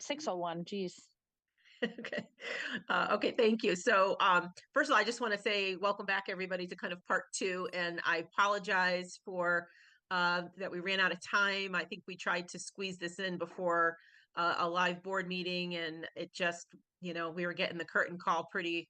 6:01, geez. Okay. Okay, thank you. So first of all, I just want to say welcome back, everybody, to kind of part two. And I apologize for that we ran out of time. I think we tried to squeeze this in before a live board meeting, and it just, we were getting the curtain call pretty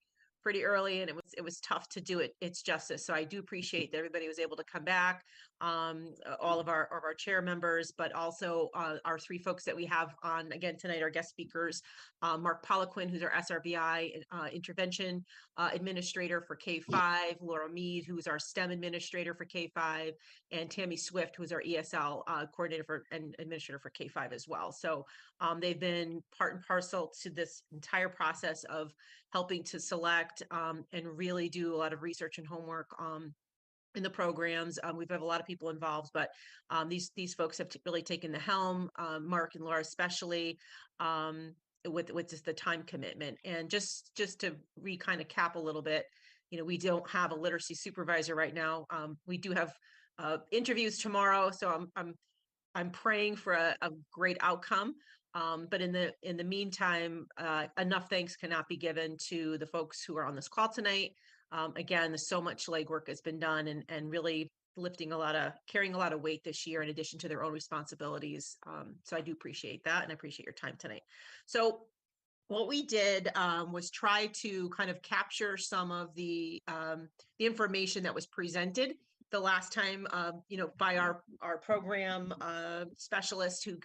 early, and it was tough to do its justice. So I do appreciate that everybody was able to come back, all of our chair members, but also our three folks that we have on again tonight, our guest speakers, Mark Poliquin, who's our SRBI intervention administrator for K-5, Laura Mead, who's our STEM administrator for K-5, and Tammy Swift, who's our ESL coordinator and administrator for K-5 as well. So they've been part and parcel to this entire process of helping to select and really do a lot of research and homework in the programs. We've had a lot of people involved, but these folks have really taken the helm, Mark and Laura especially, with just the time commitment. And just to kind of cap a little bit, we don't have a literacy supervisor right now. We do have interviews tomorrow, so I'm praying for a great outcome. But in the meantime, enough thanks cannot be given to the folks who are on this call tonight. Again, there's so much legwork has been done and really carrying a lot of weight this year in addition to their own responsibilities. So I do appreciate that, and I appreciate your time tonight. So what we did was try to kind of capture some of the information that was presented the last time, by our program specialist who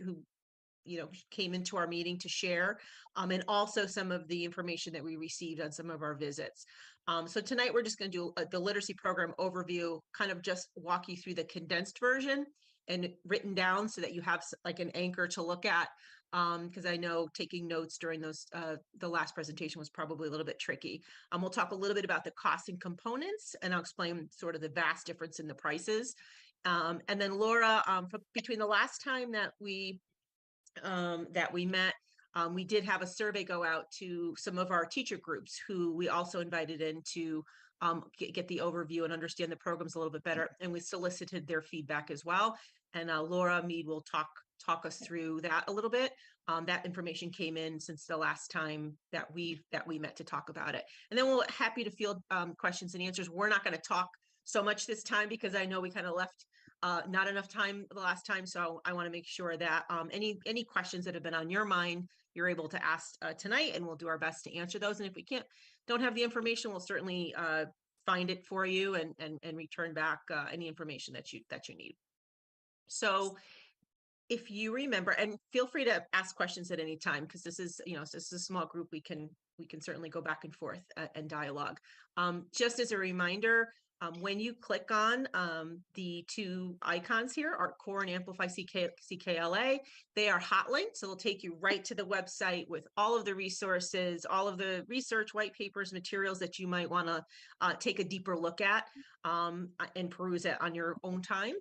came into our meeting to share, and also some of the information that we received on some of our visits. So tonight we're just going to do the literacy program overview, kind of just walk you through the condensed version and written down so that you have like an anchor to look at, because I know taking notes during the last presentation was probably a little bit tricky. We'll talk a little bit about the costs and components, and I'll explain sort of the vast difference in the prices. And then Laura, between the last time that we met, we did have a survey go out to some of our teacher groups who we also invited in to get the overview and understand the programs a little bit better. And we solicited their feedback as well. And Laura Mead will talk us through that a little bit. That information came in since the last time that we met to talk about it. And then we're happy to field questions and answers. We're not going to talk so much this time because I know we kind of left not enough time the last time. So I want to make sure that any questions that have been on your mind, you're able to ask tonight, and we'll do our best to answer those. And if we don't have the information, we'll certainly find it for you and return back any information that you need. So if you remember, and feel free to ask questions at any time, because this is a small group, we can certainly go back and forth and dialogue. Just as a reminder, when you click on the two icons here, Ark Core and Amplify CKLA, they are hot linked, so they'll take you right to the website with all of the resources, all of the research, white papers, materials that you might want to take a deeper look at and peruse it on your own time,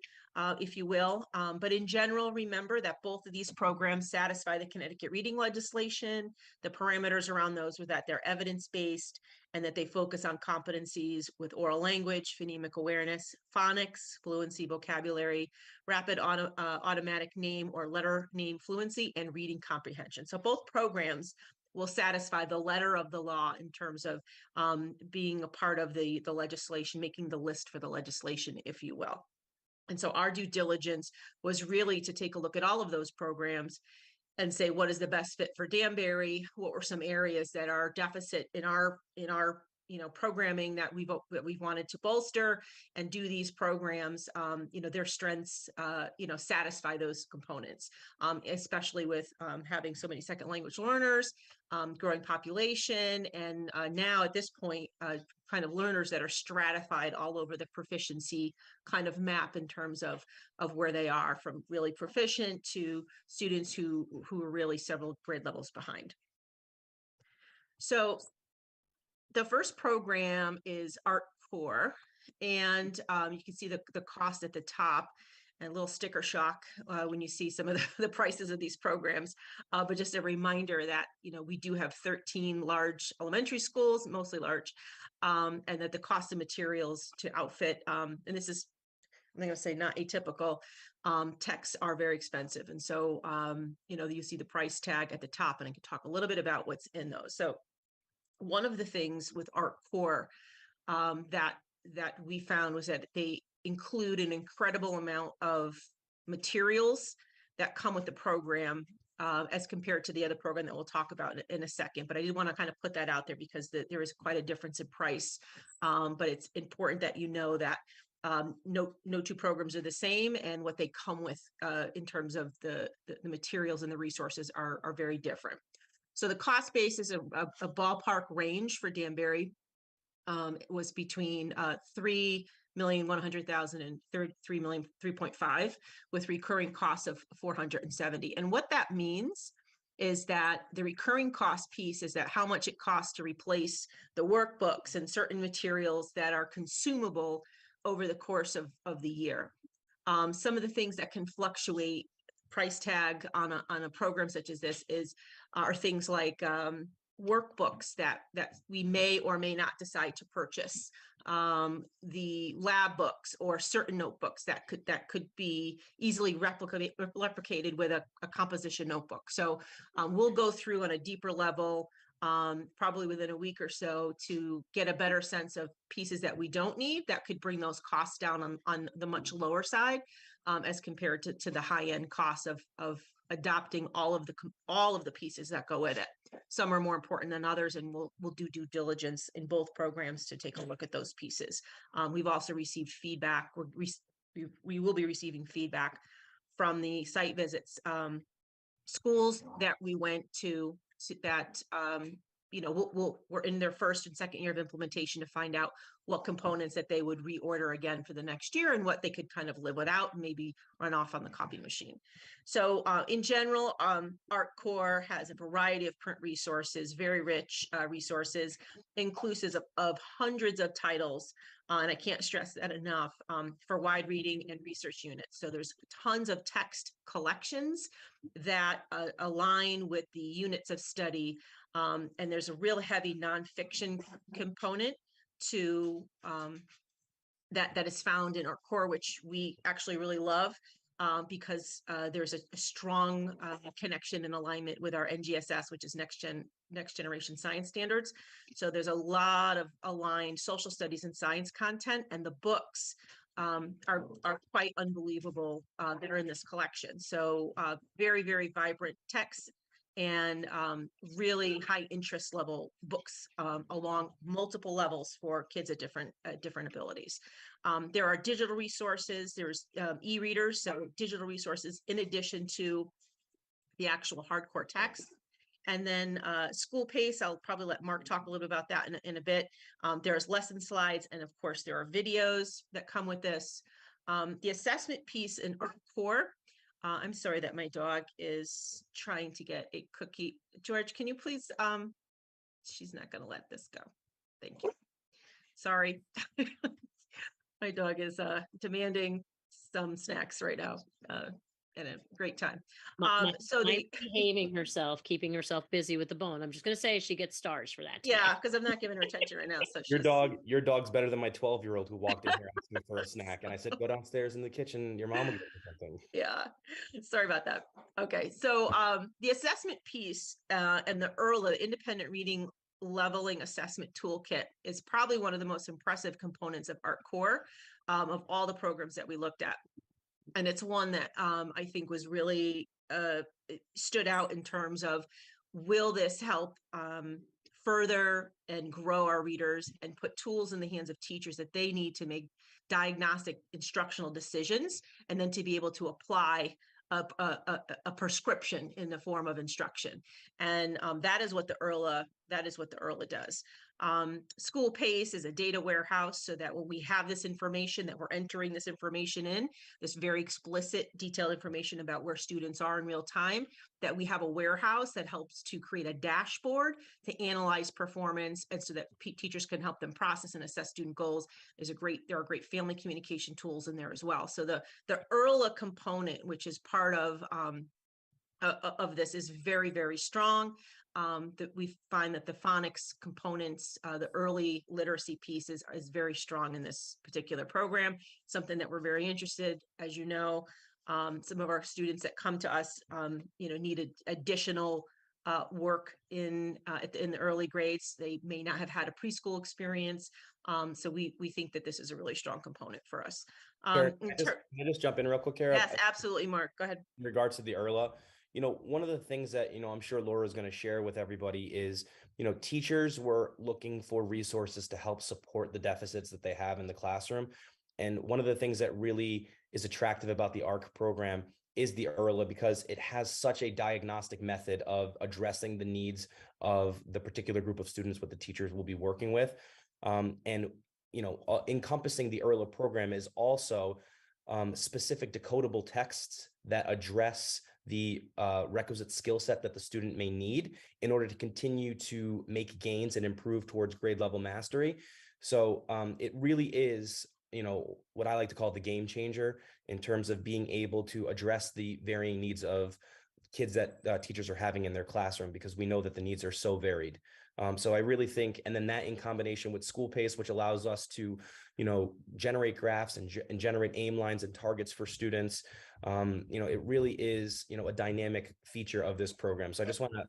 if you will. But in general, remember that both of these programs satisfy the Connecticut reading legislation. The parameters around those were that they're evidence-based and that they focus on competencies with oral language, phonemic awareness, phonics, fluency, vocabulary, rapid automatic name or letter name fluency, and reading comprehension. So both programs will satisfy the letter of the law in terms of being a part of the legislation, making the list for the legislation, if you will. And so our due diligence was really to take a look at all of those programs and say, what is the best fit for Danbury? What were some areas that are deficit in our programming that we've wanted to bolster, and do these programs, their strengths, satisfy those components, especially with having so many second language learners, growing population, and now at this point, kind of learners that are stratified all over the proficiency kind of map in terms of where they are, from really proficient to students who are really several grade levels behind. So the first program is Ark Core, and you can see the cost at the top, and a little sticker shock when you see some of the prices of these programs. But just a reminder that we do have 13 large elementary schools, mostly large, and that the cost of materials to outfit, and this is I'm going to say not atypical, texts are very expensive. And so, you see the price tag at the top, and I can talk a little bit about what's in those. So one of the things with Ark Core that we found was that they include an incredible amount of materials that come with the program, as compared to the other program that we'll talk about in a second. But I do want to kind of put that out there because there is quite a difference in price. But it's important that you know that no two programs are the same, and what they come with in terms of the materials and the resources are very different. So the cost base is a ballpark range for Danbury. It was between 3,100,000 and 3.5, with recurring costs of 470. And what that means is that the recurring cost piece is that how much it costs to replace the workbooks and certain materials that are consumable over the course of the year. Some of the things that can fluctuate price tag on a program such as this are things like workbooks that we may or may not decide to purchase, the lab books or certain notebooks that could be easily replicated with a composition notebook. So we'll go through on a deeper level, probably within a week or so, to get a better sense of pieces that we don't need that could bring those costs down on the much lower side, as compared to the high end costs of adopting all of the pieces that go with it. Some are more important than others, and we'll do due diligence in both programs to take a look at those pieces. We've also received feedback. We will be receiving feedback from the site visits, schools that we went to that we're in their first and second year of implementation to find out what components that they would reorder again for the next year and what they could kind of live without and maybe run off on the copy machine. So in general, Ark Core has a variety of print resources, very rich resources, inclusive of hundreds of titles. And I can't stress that enough, for wide reading and research units. So there's tons of text collections that align with the units of study. And there's a real heavy nonfiction component to that is found in Ark Core, which we actually really love, because there's a strong connection and alignment with our NGSS, which is next generation science standards. So there's a lot of aligned social studies and science content, and the books are quite unbelievable that are in this collection. So very, very vibrant text and really high interest level books along multiple levels for kids at different abilities. There are digital resources, there's e-readers, so digital resources in addition to the actual hardcore text. And then school pace, I'll probably let Mark talk a little bit about that in a bit. There's lesson slides, and of course there are videos that come with this. The assessment piece in Ark Core, I'm sorry that my dog is trying to get a cookie. George, can you please, she's not gonna let this go. Thank you. Sorry. My dog is demanding some snacks right now. And a great time. Behaving herself, keeping herself busy with the bone. I'm just going to say she gets stars for that today. Yeah, because I'm not giving her attention right now. So your dog's better than my 12-year-old who walked in here asking for a snack, and I said, "Go downstairs in the kitchen. Your mom will get you something." Yeah, sorry about that. Okay, so the assessment piece and the IRLA, Independent Reading Leveling Assessment Toolkit, is probably one of the most impressive components of Ark Core of all the programs that we looked at. And it's one that I think was really stood out in terms of, will this help further and grow our readers and put tools in the hands of teachers that they need to make diagnostic instructional decisions, and then to be able to apply a prescription in the form of instruction. And that is what the IRLA does. School Pace is a data warehouse, so that when we have this information, that we're entering this information in, this very explicit, detailed information about where students are in real time, that we have a warehouse that helps to create a dashboard to analyze performance, and so that teachers can help them process and assess student goals. There are great family communication tools in there as well. So the IRLA component, which is part of of this is very, very strong. That we find that the phonics components, the early literacy piece is very strong in this particular program, something that we're very interested. As you know, some of our students that come to us, needed additional work in the early grades. They may not have had a preschool experience. So we think that this is a really strong component for us. Kara, can I just jump in real quick, Kara? Yes, absolutely, Mark. Go ahead. In regards to the ERLA, one of the things that, I'm sure Laura is going to share with everybody is, teachers were looking for resources to help support the deficits that they have in the classroom. And one of the things that really is attractive about the ARC program is the ERLA, because it has such a diagnostic method of addressing the needs of the particular group of students what the teachers will be working with. Encompassing the ERLA program is also specific decodable texts that address the requisite skill set that the student may need in order to continue to make gains and improve towards grade level mastery. So it really is, what I like to call the game changer in terms of being able to address the varying needs of kids that teachers are having in their classroom, because we know that the needs are so varied. So I really think, and then that in combination with School Pace, which allows us to, generate graphs and generate aim lines and targets for students. It really is, a dynamic feature of this program. So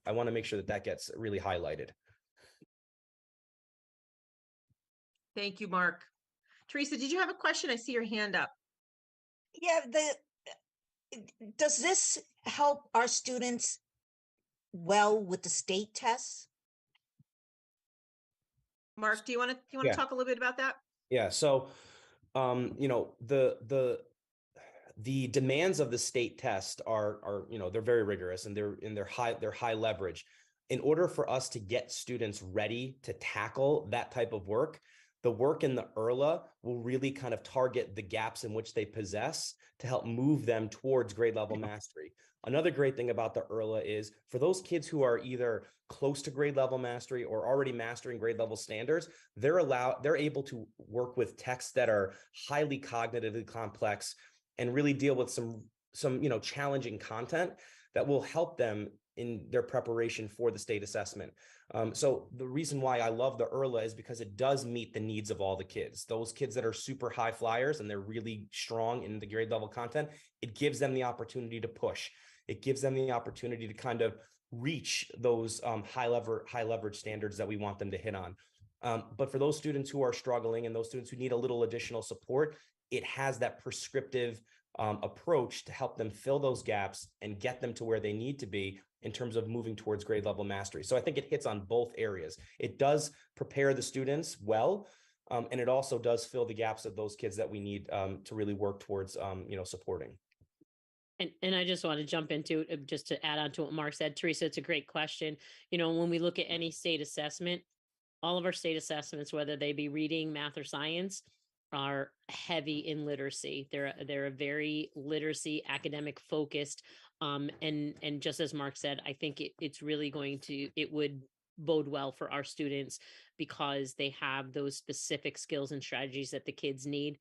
I want to make sure that gets really highlighted. Thank you, Mark. Teresa, did you have a question? I see your hand up. Yeah, does this help our students well with the state tests? Mark, do you want to talk a little bit about that? Yeah. So, the demands of the state test are they're very rigorous, and they're high leverage. In order for us to get students ready to tackle that type of work, the work in the ERLA will really kind of target the gaps in which they possess to help move them towards grade level mastery. Another great thing about the ERLA is for those kids who are either close to grade level mastery or already mastering grade level standards, they're able to work with texts that are highly cognitively complex and really deal with some challenging content that will help them in their preparation for the state assessment. So the reason why I love the ERLA is because it does meet the needs of all the kids. Those kids that are super high flyers and they're really strong in the grade level content, it gives them the opportunity to push. It gives them the opportunity to kind of reach those high leverage standards that we want them to hit on. But for those students who are struggling and those students who need a little additional support, it has that prescriptive approach to help them fill those gaps and get them to where they need to be in terms of moving towards grade level mastery. So I think it hits on both areas. It does prepare the students well, and it also does fill the gaps of those kids that we need to really work towards supporting. And I just want to jump into it just to add on to what Mark said. Teresa, it's a great question. When we look at any state assessment, all of our state assessments, whether they be reading, math, or science, are heavy in literacy. They're a very literacy academic focused. And just as Mark said, I think it would bode well for our students because they have those specific skills and strategies that the kids need,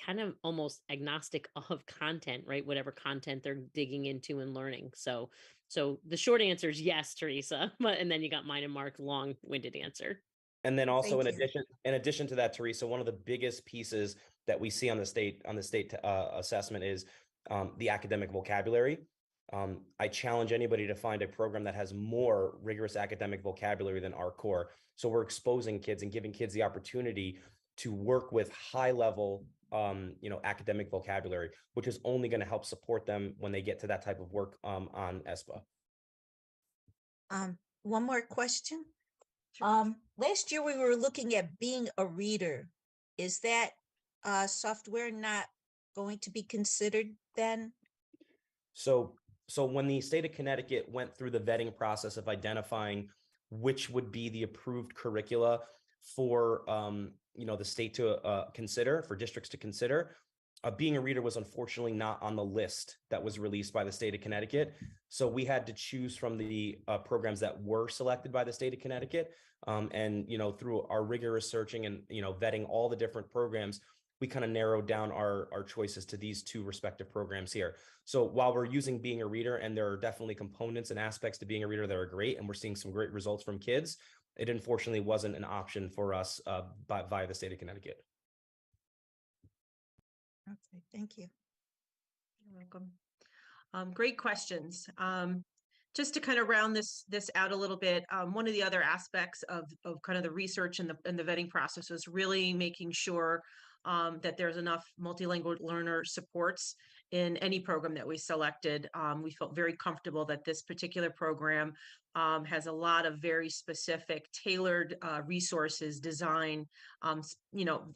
kind of almost agnostic of content, right? Whatever content they're digging into and learning. So the short answer is yes, Teresa. And then you got mine and Mark's long-winded answer. And then also in addition to that, Teresa, one of the biggest pieces that we see on the state assessment is the academic vocabulary. I challenge anybody to find a program that has more rigorous academic vocabulary than Ark Core. So we're exposing kids and giving kids the opportunity to work with high level academic vocabulary, which is only going to help support them when they get to that type of work on ESPA. One more question. Last year we were looking at being a reader. Is that software not going to be considered then? So when the state of Connecticut went through the vetting process of identifying which would be the approved curricula for the state to consider, for districts to consider, being a reader was unfortunately not on the list that was released by the state of Connecticut. So we had to choose from the programs that were selected by the state of Connecticut. And through our rigorous searching and vetting all the different programs, we kind of narrowed down our choices to these two respective programs here. So while we're using Being a Reader, and there are definitely components and aspects to Being a Reader that are great, and we're seeing some great results from kids, it unfortunately wasn't an option for us via the state of Connecticut. Okay, thank you. You're welcome. Great questions. Just to kind of round this out a little bit, one of the other aspects of kind of the research and the vetting process is really making sure that there's enough multilingual learner supports in any program that we selected. We felt very comfortable that this particular program has a lot of very specific, tailored resources designed,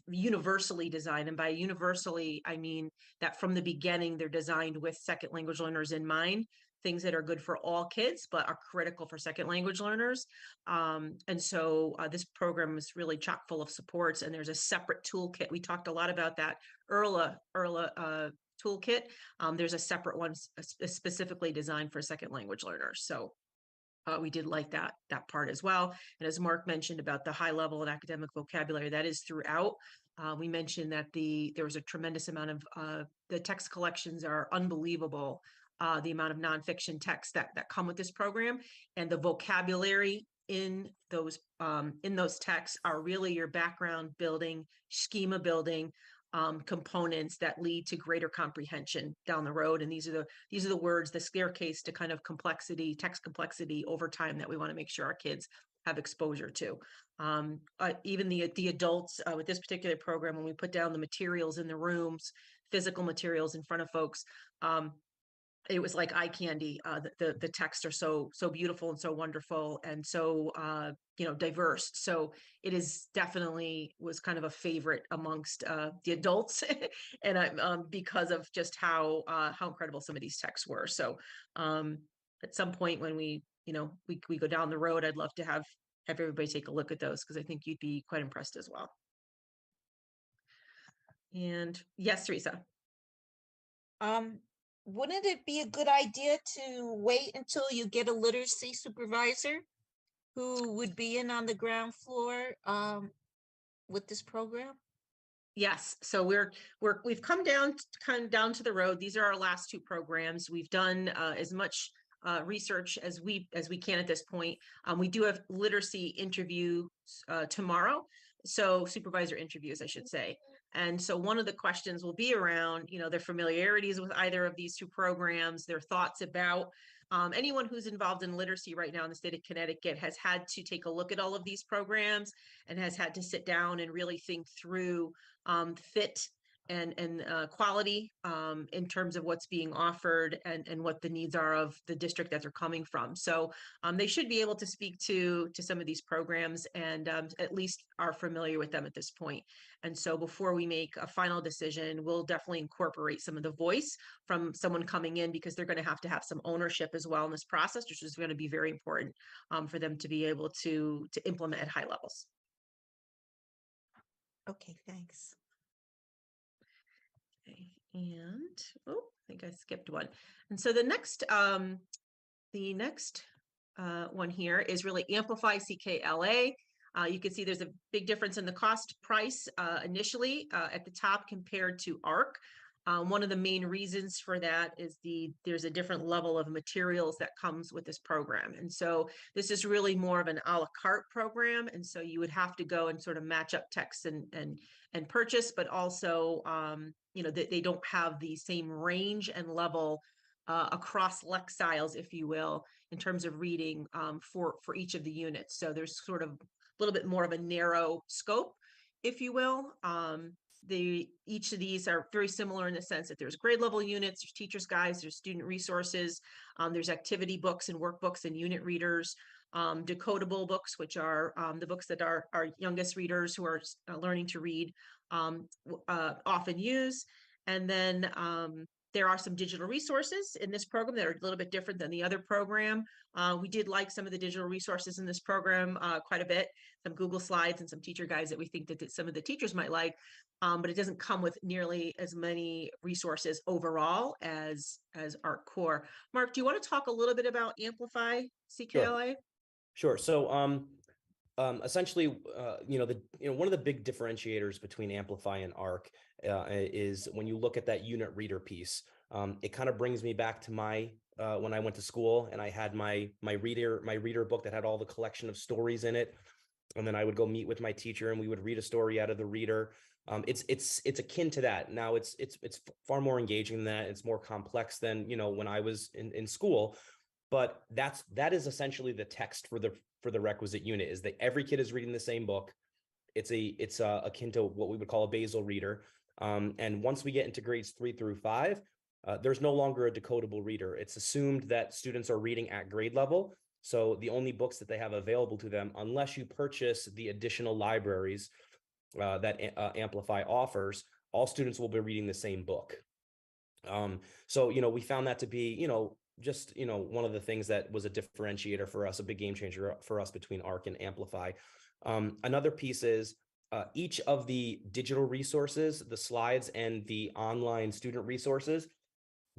universally designed. And by universally, I mean that from the beginning, they're designed with second language learners in mind, things that are good for all kids, but are critical for second language learners. And so this program is really chock full of supports, and there's a separate toolkit. We talked a lot about that ERLA toolkit. There's a separate one specifically designed for second language learners. So we did like that part as well. And as Mark mentioned about the high level and academic vocabulary, that is throughout. We mentioned that there was a tremendous amount of the text collections are unbelievable. The amount of nonfiction texts that come with this program, and the vocabulary in those texts are really your background building, schema building components that lead to greater comprehension down the road. And these are the words, the staircase to kind of complexity, text complexity over time that we want to make sure our kids have exposure to. Even the adults with this particular program, when we put down the materials in the rooms, physical materials in front of folks, it was like eye candy. The texts are so beautiful and so wonderful and so diverse. So it is definitely was kind of a favorite amongst the adults, and because of just how incredible some of these texts were. So at some point when we go down the road, I'd love to have everybody take a look at those, because I think you'd be quite impressed as well. And yes, Teresa. Wouldn't it be a good idea to wait until you get a literacy supervisor who would be in on the ground floor with this program? Yes. So we've come down to the road. These are our last two programs. We've done as much research as we can at this point. We do have literacy interview tomorrow. So supervisor interviews, I should say. And so one of the questions will be around, their familiarities with either of these two programs, their thoughts about anyone who's involved in literacy right now in the state of Connecticut has had to take a look at all of these programs and has had to sit down and really think through fit and quality in terms of what's being offered and what the needs are of the district that they're coming from. So they should be able to speak to some of these programs and at least are familiar with them at this point. And so before we make a final decision, we'll definitely incorporate some of the voice from someone coming in, because they're going to have some ownership as well in this process, which is going to be very important for them to be able to implement at high levels. Okay, thanks. Okay. And I think I skipped one. And so the next one here is really Amplify CKLA. You can see there's a big difference in the cost price initially at the top compared to Ark. One of the main reasons for that is there's a different level of materials that comes with this program. And so this is really more of an a la carte program. And so you would have to go and sort of match up text and purchase, but also, they don't have the same range and level across Lexiles, if you will, in terms of reading for each of the units. So there's sort of a little bit more of a narrow scope, if you will. Each of these are very similar in the sense that there's grade level units, there's teachers' guides, there's student resources, there's activity books and workbooks and unit readers, decodable books, which are the books that our youngest readers who are learning to read often use. And then there are some digital resources in this program that are a little bit different than the other program. We did like some of the digital resources in this program quite a bit, some Google Slides and some teacher guides that we think that some of the teachers might like, but it doesn't come with nearly as many resources overall as Ark Core. Mark, do you want to talk a little bit about Amplify CKLA? Sure. So Essentially, one of the big differentiators between Amplify and Ark is when you look at that unit reader piece. It kind of brings me back to my when I went to school and I had my reader book that had all the collection of stories in it, and then I would go meet with my teacher and we would read a story out of the reader. It's akin to that. Now it's far more engaging than that. It's more complex than when I was in school. But that is essentially the text for the requisite unit, is that every kid is reading the same book. It's akin to what we would call a basal reader. And once we get into grades 3 through 5, there's no longer a decodable reader. It's assumed that students are reading at grade level. So the only books that they have available to them, unless you purchase the additional libraries that Amplify offers, all students will be reading the same book. So we found that to be just one of the things that was a differentiator for us, a big game changer for us between Ark and Amplify. Another piece is each of the digital resources, the slides and the online student resources,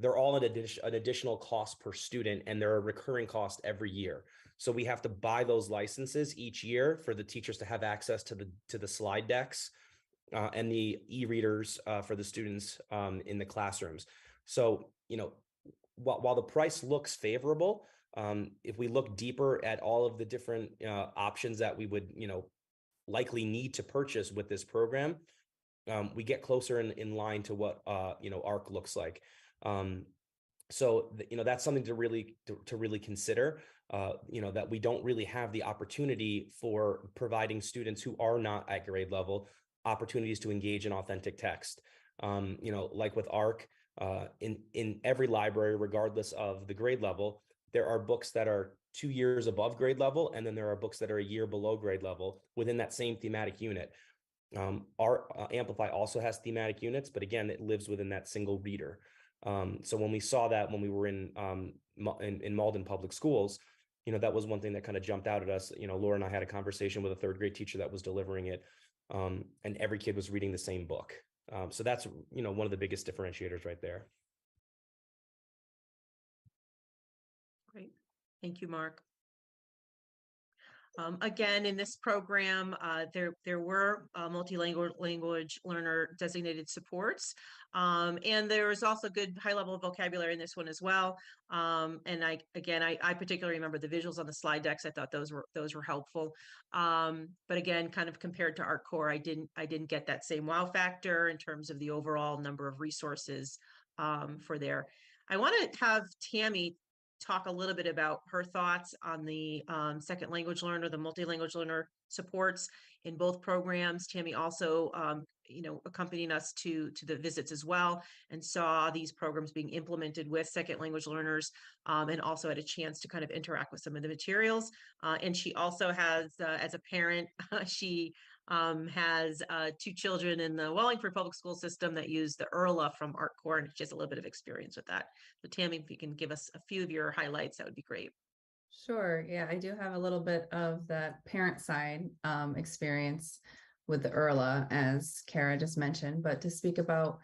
they're all an additional cost per student, and they're a recurring cost every year. So we have to buy those licenses each year for the teachers to have access to the slide decks and the e-readers for the students in the classrooms. So while the price looks favorable, if we look deeper at all of the different options that we would likely need to purchase with this program, we get closer in line to what Ark looks like. So that's something to really consider. That we don't really have the opportunity for providing students who are not at grade level opportunities to engage in authentic text. Like with Ark, in every library, regardless of the grade level, there are books that are 2 years above grade level, and then there are books that are a year below grade level within that same thematic unit. Our Amplify also has thematic units, but again, it lives within that single reader. So when we saw that, when we were in Malden Public Schools, that was one thing that kind of jumped out at us. Laura and I had a conversation with a third grade teacher that was delivering it, and every kid was reading the same book. So that's one of the biggest differentiators right there. Great. Thank you, Mark. Again, in this program, there were multi-language learner designated supports, and there was also good high-level vocabulary in this one as well. And I particularly remember the visuals on the slide decks. I thought those were helpful. But again, kind of compared to Ark Core, I didn't get that same wow factor in terms of the overall number of resources for there. I want to have Tammy talk a little bit about her thoughts on the second language learner, the multi-language learner supports in both programs. Tammy also, accompanied us to the visits as well, and saw these programs being implemented with second language learners, and also had a chance to kind of interact with some of the materials. And she also has, as a parent, she has 2 children in the Wallingford Public School System that use the ERLA from Ark Core, and she has a little bit of experience with that. So Tammy, if you can give us a few of your highlights, that would be great. Sure. Yeah, I do have a little bit of that parent side experience with the ERLA, as Kara just mentioned, but to speak about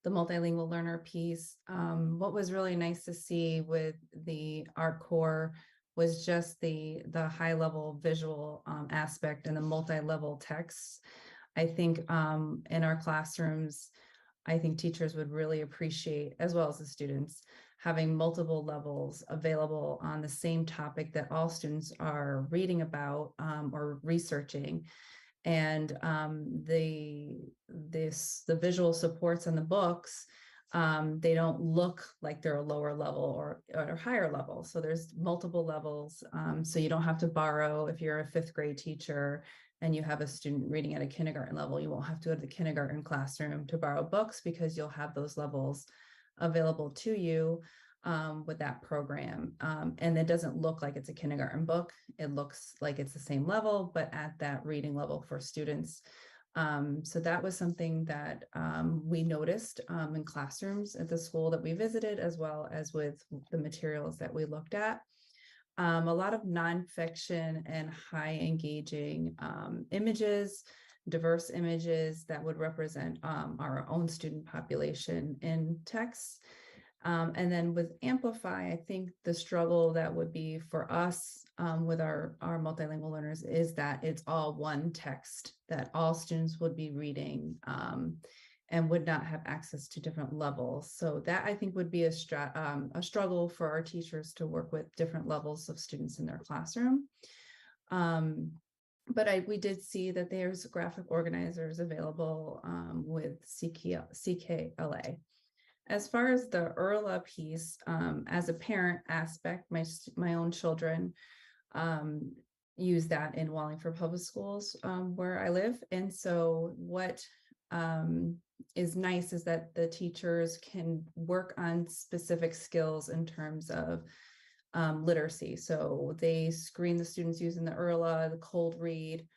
the multilingual learner piece, what was really nice to see with the Ark Core was just the high level visual aspect and the multi-level text. I think in our classrooms, I think teachers would really appreciate, as well as the students, having multiple levels available on the same topic that all students are reading about or researching. And the visual supports in the books, they don't look like they're a lower level or higher level. So there's multiple levels. So you don't have to borrow if you're a 5th grade teacher and you have a student reading at a kindergarten level, you won't have to go to the kindergarten classroom to borrow books, because you'll have those levels available to you with that program. And it doesn't look like it's a kindergarten book. It looks like it's the same level, but at that reading level for students. So that was something that we noticed in classrooms at the school that we visited, as well as with the materials that we looked at. A lot of nonfiction and high engaging images, diverse images that would represent our own student population in text. And then with Amplify, I think the struggle that would be for us with our multilingual learners is that it's all one text that all students would be reading and would not have access to different levels. So that I think would be a struggle for our teachers to work with different levels of students in their classroom. But we did see that there's graphic organizers available with CKLA. As far as the ERLA piece, as a parent aspect, my own children use that in Wallingford Public Schools where I live. And so what is nice is that the teachers can work on specific skills in terms of literacy. So they screen the students using the ERLA, the cold read.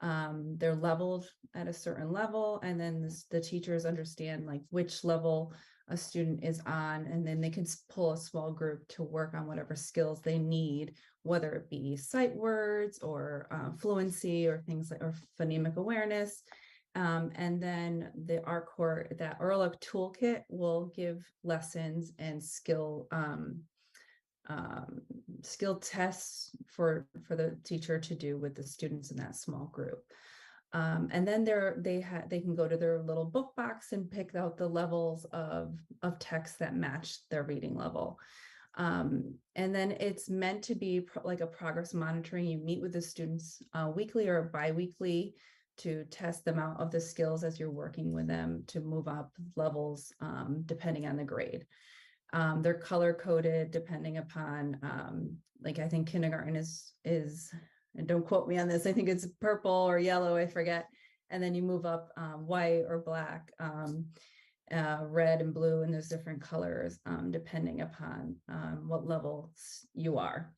They're leveled at a certain level, and then the teachers understand like which level a student is on, and then they can pull a small group to work on whatever skills they need, whether it be sight words or fluency or things like or phonemic awareness. And then the that ERLA toolkit will give lessons and skill tests for the teacher to do with the students in that small group. And then they can go to their little book box and pick out the levels of text that match their reading level. And then it's meant to be like a progress monitoring. You meet with the students weekly or bi-weekly to test them out of the skills as you're working with them to move up levels depending on the grade. They're color coded depending upon like I think kindergarten is, and don't quote me on this, I think it's purple or yellow, I forget. And then you move up white or black, red and blue, and there's different colors depending upon what levels you are.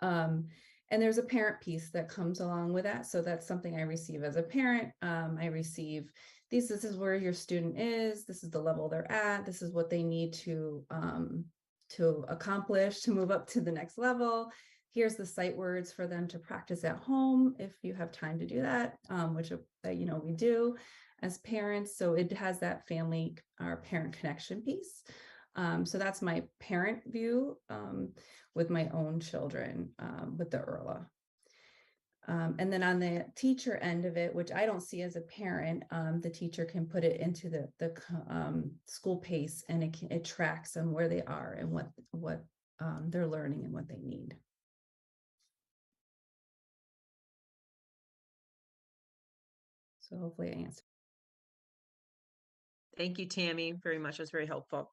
And there's a parent piece that comes along with that. So that's something I receive as a parent. I receive this is where your student is, this is the level they're at, this is what they need to accomplish to move up to the next level. Here's the sight words for them to practice at home if you have time to do that, which we do as parents. So it has that family or parent connection piece. So that's my parent view with my own children with the ERLA. And then on the teacher end of it, which I don't see as a parent, the teacher can put it into the school pace, and it tracks them where they are and what they're learning and what they need. So hopefully I answered. Thank you, Tammy, very much. It was very helpful.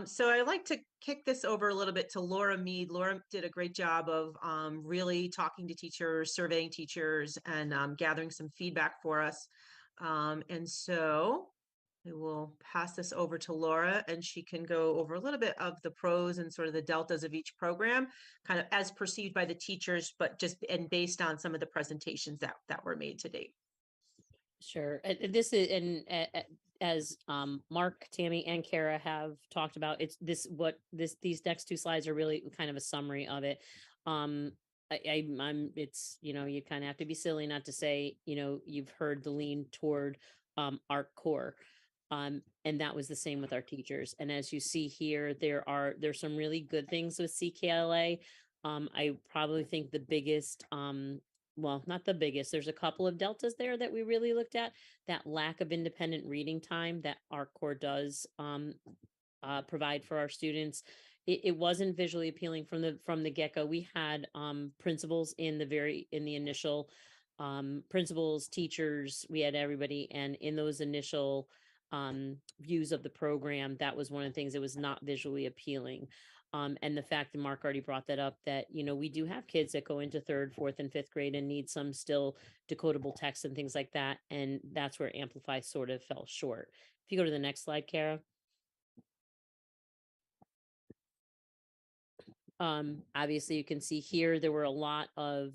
So I'd like to kick this over a little bit to Laura Mead. Laura did a great job of really talking to teachers, surveying teachers, and gathering some feedback for us. And so I will pass this over to Laura, and she can go over a little bit of the pros and sort of the deltas of each program, kind of as perceived by the teachers, but just and based on some of the presentations that were made to date. Sure. This is, and as Mark, Tammy, and Kara have talked about, these next two slides are really kind of a summary of it. It's, you kind of have to be silly not to say, you've heard the lean toward Ark Core. And that was the same with our teachers. And as you see here, there's some really good things with CKLA. I probably think the biggest, well, not the biggest, there's a couple of deltas there that we really looked at. That lack of independent reading time that Ark Core does provide for our students. It wasn't visually appealing from the get-go. We had principals in the initial principals, teachers, we had everybody. And in those initial views of the program, that was one of the things that was not visually appealing. And the fact that Mark already brought that up, that, we do have kids that go into 3rd, 4th, and 5th grade and need some still decodable text and things like that. And that's where Amplify sort of fell short. If you go to the next slide, Kara. Obviously you can see here, there were a lot of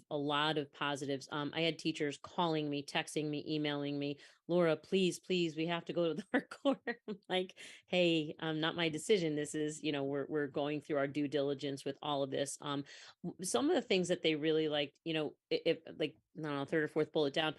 positives. I had teachers calling me, texting me, emailing me, Laura, please, we have to go to the Ark Core. I'm like, hey, not my decision. This is, we're going through our due diligence with all of this. Some of the things that they really liked, if like, I don't know, 3rd or 4th bullet down,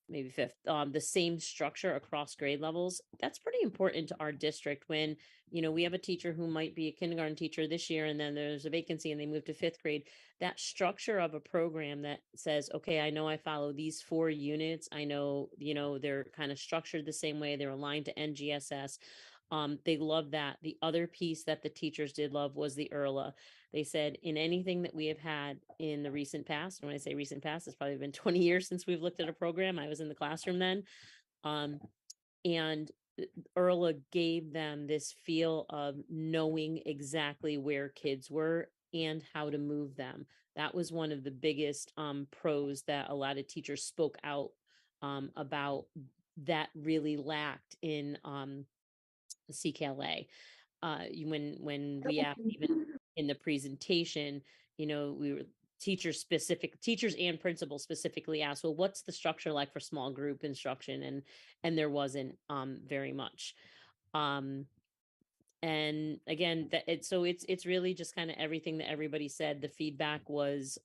maybe fifth, the same structure across grade levels. That's pretty important to our district when, we have a teacher who might be a kindergarten teacher this year, and then there's a vacancy and they move to fifth grade. That structure of a program that says, okay, I know I follow these 4 units. I know, they're kind of structured the same way. They're aligned to NGSS. They love that. The other piece that the teachers did love was the ERLA. They said in anything that we have had in the recent past, when I say recent past, it's probably been 20 years since we've looked at a program. I was in the classroom then. And ERLA gave them this feel of knowing exactly where kids were and how to move them. That was one of the biggest pros that a lot of teachers spoke out about that really lacked in CKLA. When we asked even in the presentation, we were teachers and principals specifically asked, well, what's the structure like for small group instruction? And there wasn't very much. And again, it's really just kind of everything that everybody said. The feedback was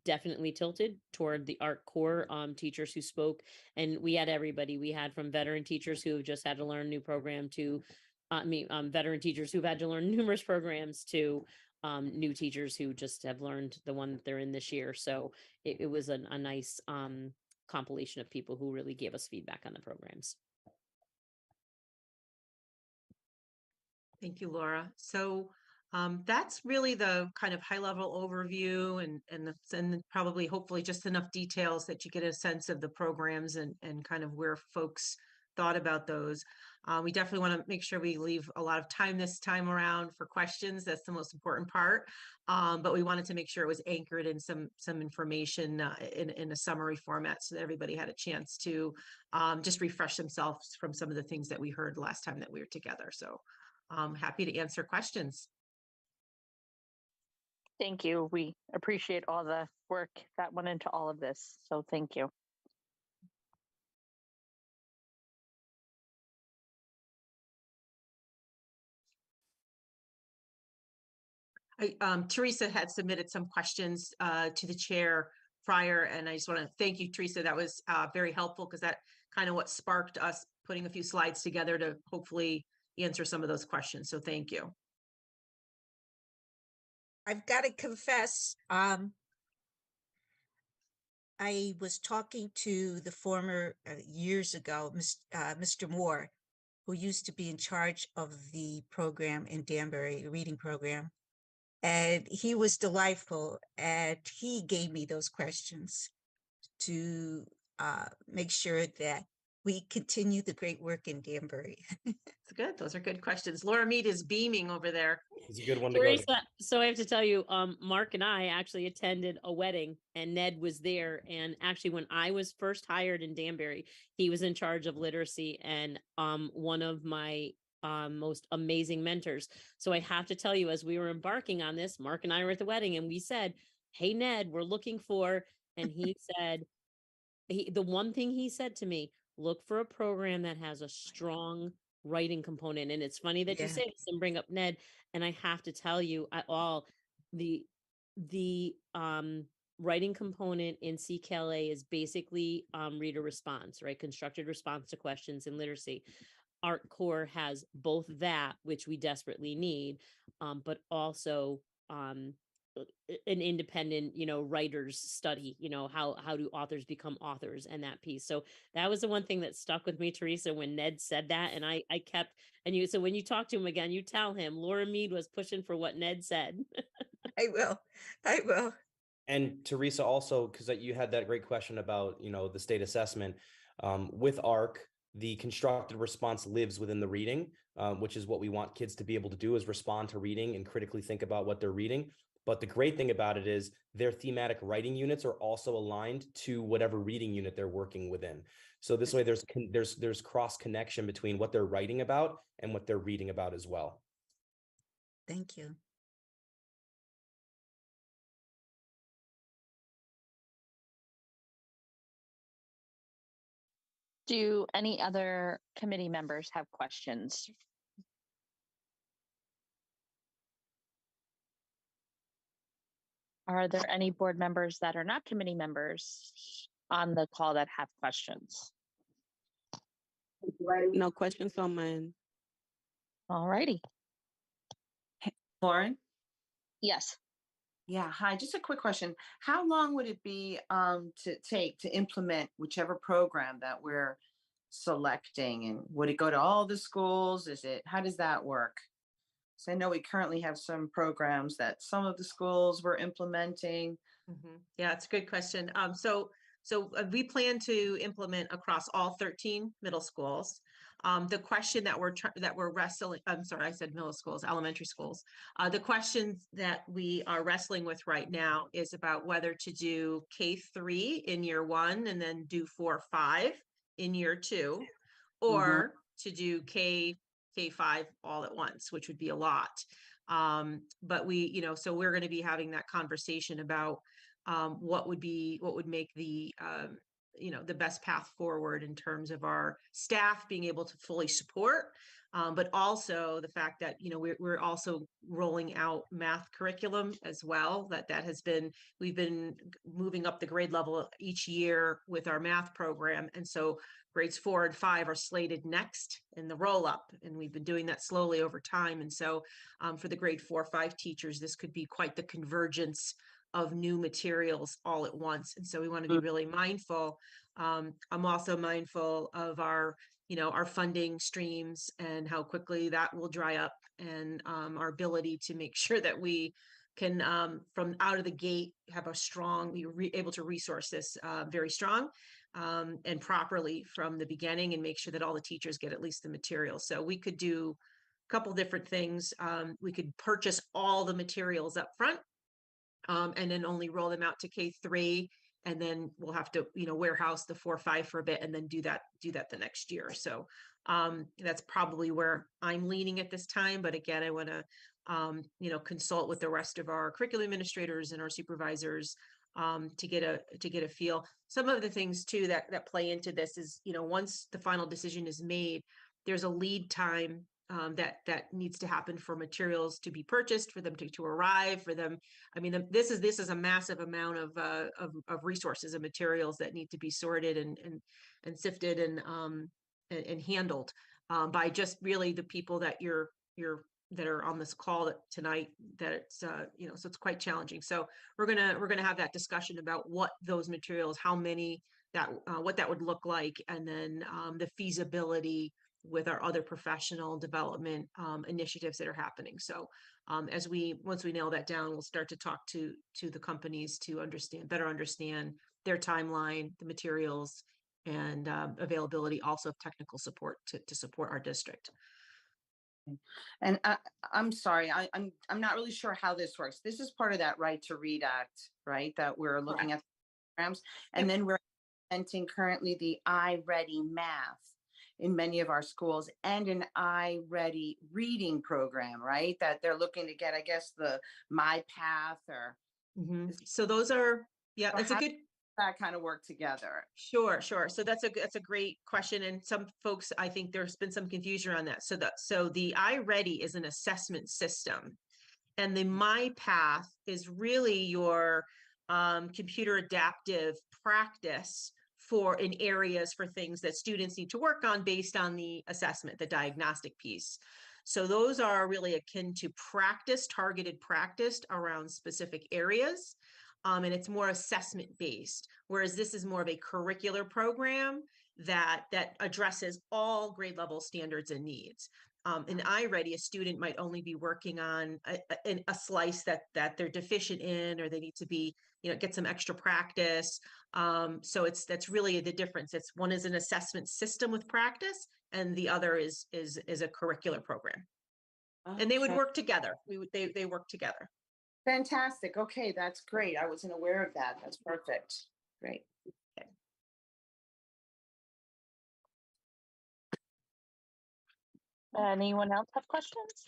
definitely tilted toward the Ark core teachers who spoke, and we had everybody. We had from veteran teachers who have just had to learn a new program to veteran teachers who've had to learn numerous programs to new teachers who just have learned the one that they're in this year. So it was a nice compilation of people who really gave us feedback on the programs. Thank you, Laura. So that's really the kind of high level overview and probably hopefully just enough details that you get a sense of the programs and kind of where folks thought about those. We definitely want to make sure we leave a lot of time this time around for questions. That's the most important part. But we wanted to make sure it was anchored in some information in a summary format so that everybody had a chance to just refresh themselves from some of the things that we heard last time that we were together. So I'm happy to answer questions. Thank you. We appreciate all the work that went into all of this. So thank you. Teresa had submitted some questions to the chair prior, and I just want to thank you, Teresa. That was very helpful because that kind of what sparked us putting a few slides together to hopefully answer some of those questions. So thank you. I've got to confess, I was talking to the former years ago, Mr. Moore, who used to be in charge of the program in Danbury, the reading program. And he was delightful, and he gave me those questions to make sure that we continue the great work in Danbury. It's good. Those are good questions. Laura Mead is beaming over there. It's a good one to go to. Teresa, so I have to tell you, Mark and I actually attended a wedding and Ned was there. And actually, when I was first hired in Danbury, he was in charge of literacy and one of my most amazing mentors. So I have to tell you, as we were embarking on this, Mark and I were at the wedding and we said, hey, Ned, we're looking for, and he said, the one thing he said to me, look for a program that has a strong writing component. And it's funny that you say this and bring up Ned. And I have to tell you the writing component in CKLA is basically reader response, right? Constructed response to questions in literacy. Ark Core has both that, which we desperately need, but also an independent, writers study, how do authors become authors and that piece. So that was the one thing that stuck with me, Teresa, when Ned said that. And I kept, so when you talk to him again, you tell him Laura Mead was pushing for what Ned said. I will. And Teresa, also, because you had that great question about, the state assessment with ARC, the constructed response lives within the reading, which is what we want kids to be able to do, is respond to reading and critically think about what they're reading. But the great thing about it is their thematic writing units are also aligned to whatever reading unit they're working within. So this way there's cross connection between what they're writing about and what they're reading about as well. Thank you. Do any other committee members have questions? Are there any board members that are not committee members on the call that have questions? No questions on my end. All righty. Lauren? Yes. Yeah, hi. Just a quick question. How long would it be to take to implement whichever program that we're selecting? And would it go to all the schools? How does that work? So I know we currently have some programs that some of the schools were implementing. Yeah, it's a good question. So we plan to implement across all 13 middle schools. The question that we're wrestling, I'm sorry, I said middle schools, elementary schools. The questions that we are wrestling with right now is about whether to do K3 in year 1 and then do 4-5 in year 2, or to do K5 all at once, which would be a lot. But so we're going to be having that conversation about what would make the the best path forward in terms of our staff being able to fully support, but also the fact that we're also rolling out math curriculum as well. We've been moving up the grade level each year with our math program, and so grades 4 and 5 are slated next in the roll up, and we've been doing that slowly over time. And so for the grade 4-5 teachers, this could be quite the convergence of new materials all at once. And so we want to be really mindful. I'm also mindful of our funding streams and how quickly that will dry up, and our ability to make sure that we can, from out of the gate, have a strong, able to resource this very strong and properly from the beginning, and make sure that all the teachers get at least the materials. So we could do a couple different things. We could purchase all the materials up front, and then only roll them out to K3, and then we'll have to warehouse the 4-5 for a bit, and then do that the next year. So that's probably where I'm leaning at this time. But again, I want to consult with the rest of our curriculum administrators and our supervisors to get a feel. Some of the things too that play into this is, once the final decision is made, there's a lead time that needs to happen for materials to be purchased, for them to arrive, for them. I mean, this is a massive amount of resources and materials that need to be sorted and sifted and handled by just really the people that that are on this call tonight. That it's so it's quite challenging. So we're gonna have that discussion about what those materials, how many, what that would look like, and then the feasibility with our other professional development initiatives that are happening. So once we nail that down, we'll start to talk to the companies to better understand their timeline, the materials, and availability also of technical support to support our district. And I'm sorry, I'm not really sure how this works. This is part of that Right to Read Act, right? That we're looking at programs, and then we're implementing currently the iReady Math in many of our schools, and an iReady reading program, right? That they're looking to get, I guess, the My Path or. So those are, yeah, that's a good. That kind of work together. Sure. So that's a great question, and some folks, I think there's been some confusion around that. So the iReady is an assessment system, and the My Path is really your computer adaptive practice in areas for things that students need to work on based on the assessment, the diagnostic piece. So those are really akin to targeted practice around specific areas. And it's more assessment based, whereas this is more of a curricular program that addresses all grade level standards and needs. In iReady, a student might only be working on a slice that they're deficient in, or they need to be, get some extra practice. So that's really the difference. One is an assessment system with practice, and the other is a curricular program. Okay. And they would work together. They work together. Fantastic. Okay, that's great. I wasn't aware of that. That's perfect. Great. Okay. Anyone else have questions?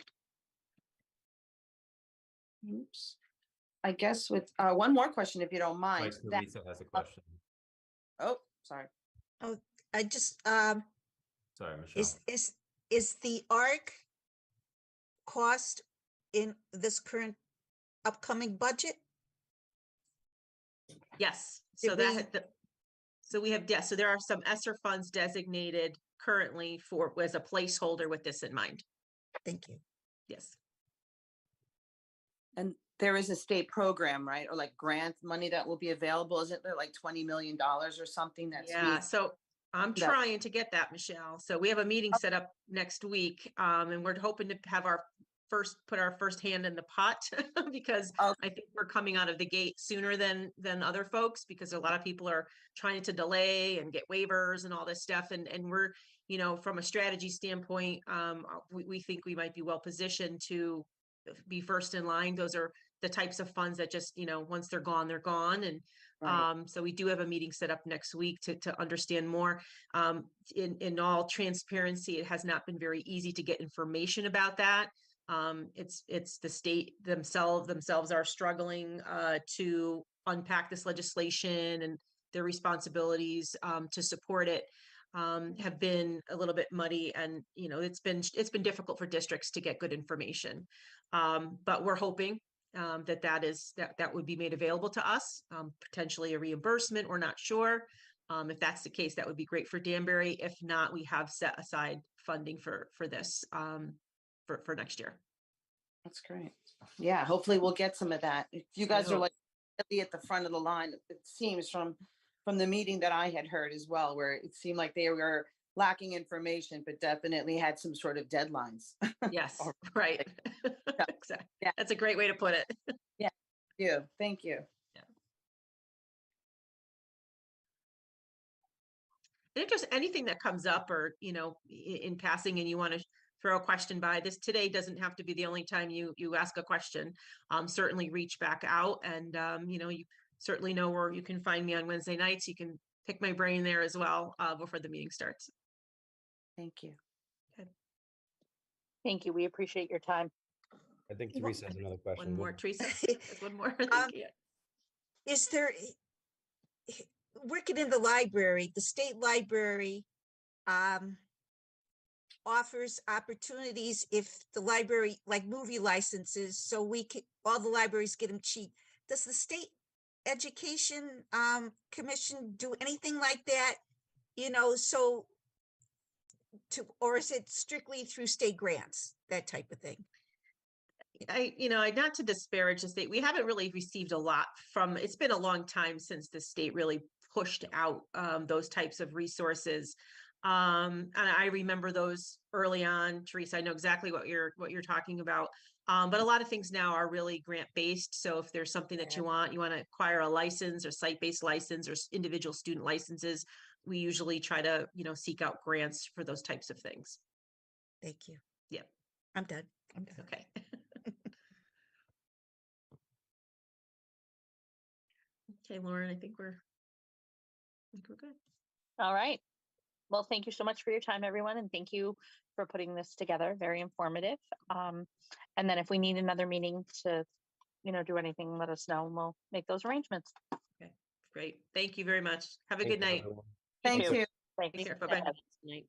Oops. I guess with one more question, if you don't mind. Teresa has a question. Oh, sorry. Oh, I just Sorry, Michelle. Is the Ark cost in this current upcoming budget? Yes. So So we have, so there are some Esser funds designated currently for, as a placeholder with this in mind. Thank you. Yes. And there is a state program, right? Or like grant money that will be available. Isn't there like $20 million or something that's Yeah, being, so I'm that- trying to get that, Michelle. So we have a meeting set up next week, and we're hoping to have put our first hand in the pot because Oh. I think we're coming out of the gate sooner than other folks, because a lot of people are trying to delay and get waivers and all this stuff. And we're, you know, from a strategy standpoint, we think we might be well positioned to be first in line. Those are the types of funds that just, you know, once they're gone, they're gone. And Right. so we do have a meeting set up next week to understand more. In all transparency, it has not been very easy to get information about that. It's the state themselves are struggling to unpack this legislation, and their responsibilities to support it have been a little bit muddy, and you know it's been difficult for districts to get good information. But we're hoping that would be made available to us, potentially a reimbursement. We're not sure. If that's the case, that would be great for Danbury. If not, we have set aside funding for this for next year. That's great. Yeah, hopefully we'll get some of that. If you guys are hope. like really at the front of the line, it seems from the meeting that I had heard as well, where it seemed like they were lacking information, but definitely had some sort of deadlines. Yes, right. Exactly. Yeah. That's a great way to put it. Thank you. And if there's anything that comes up, or you know, in passing, and you want to throw a question by, this today doesn't have to be the only time you ask a question. Certainly reach back out, and you know, you certainly know where you can find me on Wednesday nights. You can pick my brain there as well before the meeting starts. Thank you. Thank you. We appreciate your time. I think Teresa has another question. One more, Teresa. There's one more. Thank you. Is there, working in the library, the state library offers opportunities if the library, like movie licenses, so all the libraries get them cheap. Does the state education commission do anything like that? You know, so or is it strictly through state grants, that type of thing? Not to disparage the state, we haven't really received a lot from, it's been a long time since the state really pushed out those types of resources. And I remember those early on, Teresa. I know exactly what you're talking about. But a lot of things now are really grant based. So if there's something that you want to acquire a license or site-based license or individual student licenses, we usually try to, seek out grants for those types of things. Thank you. Yeah. I'm done. Okay. Okay, Lauren, I think we're good. All right. Well, thank you so much for your time, everyone. And thank you for putting this together. Very informative. And then if we need another meeting to, do anything, let us know and we'll make those arrangements. Okay, great. Thank you very much. Have a good night. everyone. Thank too. you. Thanks. Take care. Bye-bye. Night.